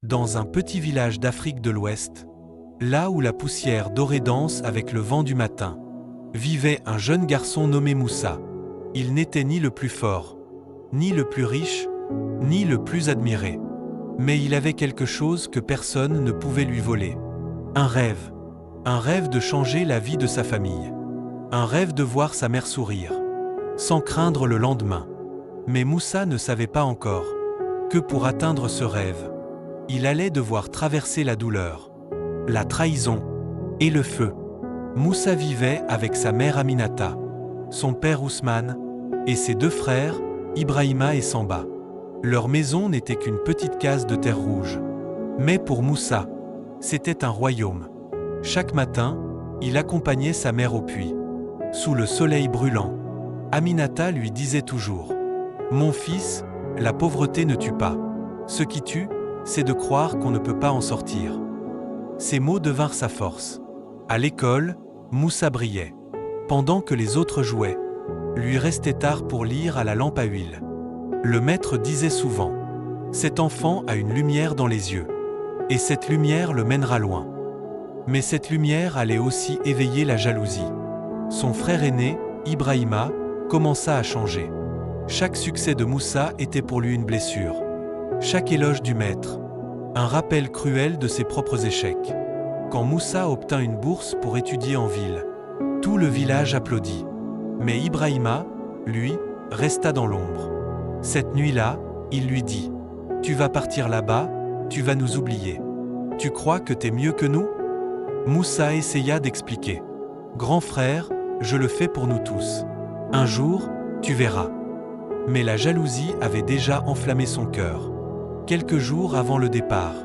Dans un petit village d'Afrique de l'Ouest, là où la poussière dorée danse avec le vent du matin, vivait un jeune garçon nommé Moussa. Il n'était ni le plus fort, ni le plus riche, ni le plus admiré. Mais il avait quelque chose que personne ne pouvait lui voler. Un rêve de changer la vie de sa famille. Un rêve de voir sa mère sourire, sans craindre le lendemain. Mais Moussa ne savait pas encore que pour atteindre ce rêve, il allait devoir traverser la douleur, la trahison et le feu. Moussa vivait avec sa mère Aminata, son père Ousmane et ses deux frères, Ibrahima et Samba. Leur maison n'était qu'une petite case de terre rouge. Mais pour Moussa, c'était un royaume. Chaque matin, il accompagnait sa mère au puits. Sous le soleil brûlant, Aminata lui disait toujours « Mon fils, la pauvreté ne tue pas. Ce qui tue, c'est de croire qu'on ne peut pas en sortir. » Ces mots devinrent sa force. À l'école, Moussa brillait. Pendant que les autres jouaient, lui restait tard pour lire à la lampe à huile. Le maître disait souvent « Cet enfant a une lumière dans les yeux, et cette lumière le mènera loin. » Mais cette lumière allait aussi éveiller la jalousie. Son frère aîné, Ibrahima, commença à changer. Chaque succès de Moussa était pour lui une blessure. Chaque éloge du maître, un rappel cruel de ses propres échecs. Quand Moussa obtint une bourse pour étudier en ville, tout le village applaudit. Mais Ibrahima, lui, resta dans l'ombre. Cette nuit-là, il lui dit « Tu vas partir là-bas, tu vas nous oublier. Tu crois que t'es mieux que nous ?» Moussa essaya d'expliquer. « Grand frère, je le fais pour nous tous. Un jour, tu verras. » Mais la jalousie avait déjà enflammé son cœur. Quelques jours avant le départ,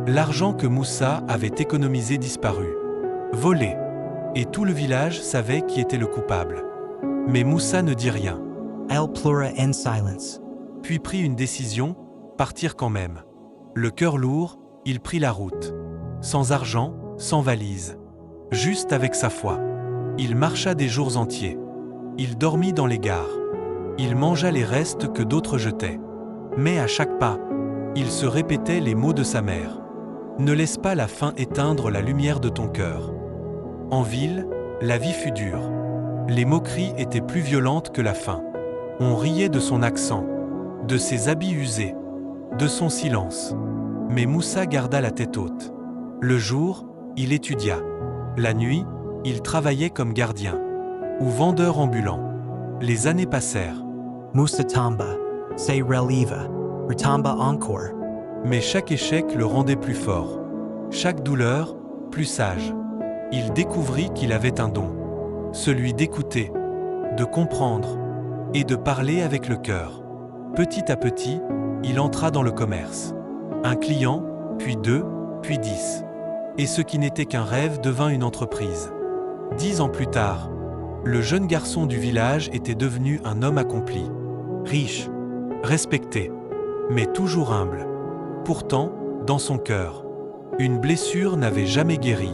l'argent que Moussa avait économisé disparut. Volé. Et tout le village savait qui était le coupable. Mais Moussa ne dit rien. Elle pleura en silence. Puis prit une décision, partir quand même. Le cœur lourd, il prit la route. Sans argent, sans valise. Juste avec sa foi. Il marcha des jours entiers. Il dormit dans les gares. Il mangea les restes que d'autres jetaient. Mais à chaque pas, il se répétait les mots de sa mère. Ne laisse pas la faim éteindre la lumière de ton cœur. En ville, la vie fut dure. Les moqueries étaient plus violentes que la faim. On riait de son accent, de ses habits usés, de son silence. Mais Moussa garda la tête haute. Le jour, il étudia. La nuit, il travaillait comme gardien ou vendeur ambulant. Les années passèrent. Moussa tamba, se releva, retamba encore. Mais chaque échec le rendait plus fort. Chaque douleur, plus sage. Il découvrit qu'il avait un don. Celui d'écouter, de comprendre et de parler avec le cœur. Petit à petit, il entra dans le commerce. Un client, puis 2, puis 10. Et ce qui n'était qu'un rêve devint une entreprise. 10 ans plus tard, le jeune garçon du village était devenu un homme accompli. Riche, respecté, mais toujours humble. Pourtant, dans son cœur, une blessure n'avait jamais guéri,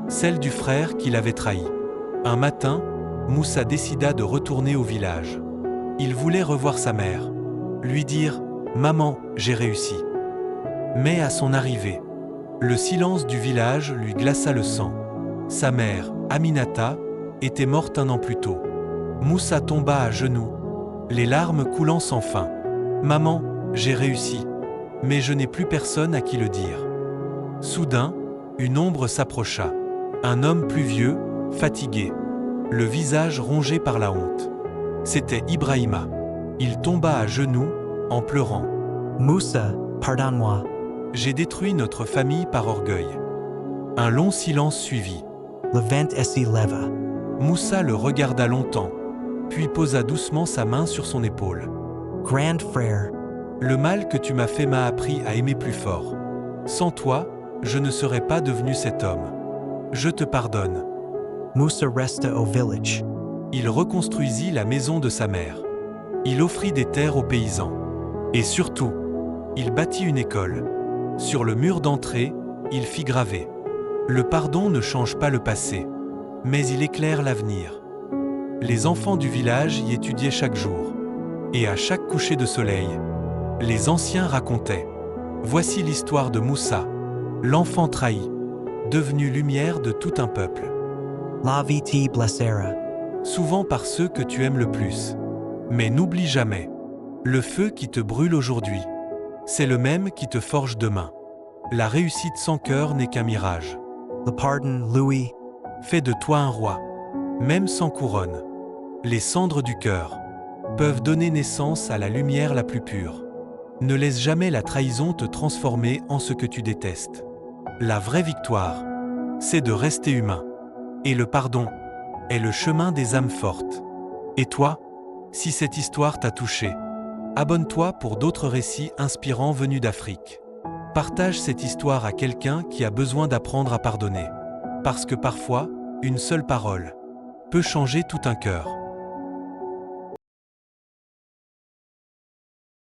celle du frère qui l'avait trahi. Un matin, Moussa décida de retourner au village. Il voulait revoir sa mère, lui dire « Maman, j'ai réussi ». Mais à son arrivée, le silence du village lui glaça le sang. Sa mère, Aminata, était morte un an plus tôt. Moussa tomba à genoux, les larmes coulant sans fin. « Maman, j'ai réussi, mais je n'ai plus personne à qui le dire. » Soudain, une ombre s'approcha. Un homme plus vieux, fatigué, le visage rongé par la honte. C'était Ibrahima. Il tomba à genoux, en pleurant. « Moussa, pardonne-moi. J'ai détruit notre famille par orgueil. » Un long silence suivit. Le vent s'y leva. Moussa le regarda longtemps, puis posa doucement sa main sur son épaule. « Grand frère. Le mal que tu m'as fait m'a appris à aimer plus fort. Sans toi, je ne serais pas devenu cet homme. Je te pardonne. » Moussa resta au village. Il reconstruisit la maison de sa mère. Il offrit des terres aux paysans. Et surtout, il bâtit une école. Sur le mur d'entrée, il fit graver « Le pardon ne change pas le passé, mais il éclaire l'avenir. » Les enfants du village y étudiaient chaque jour. Et à chaque coucher de soleil, les anciens racontaient Voici l'histoire de Moussa, l'enfant trahi, devenu lumière de tout un peuple, La viti blessera. souvent par ceux que tu aimes le plus. Mais n'oublie jamais, le feu qui te brûle aujourd'hui, c'est le même qui te forge demain. La réussite sans cœur n'est qu'un mirage. Le pardon, Louis. Fais de toi un roi, même sans couronne. Les cendres du cœur peuvent donner naissance à la lumière la plus pure. Ne laisse jamais la trahison te transformer en ce que tu détestes. La vraie victoire, c'est de rester humain. Et le pardon est le chemin des âmes fortes. Et toi, si cette histoire t'a touché, abonne-toi pour d'autres récits inspirants venus d'Afrique. Partage cette histoire à quelqu'un qui a besoin d'apprendre à pardonner. Parce que parfois, une seule parole peut changer tout un cœur.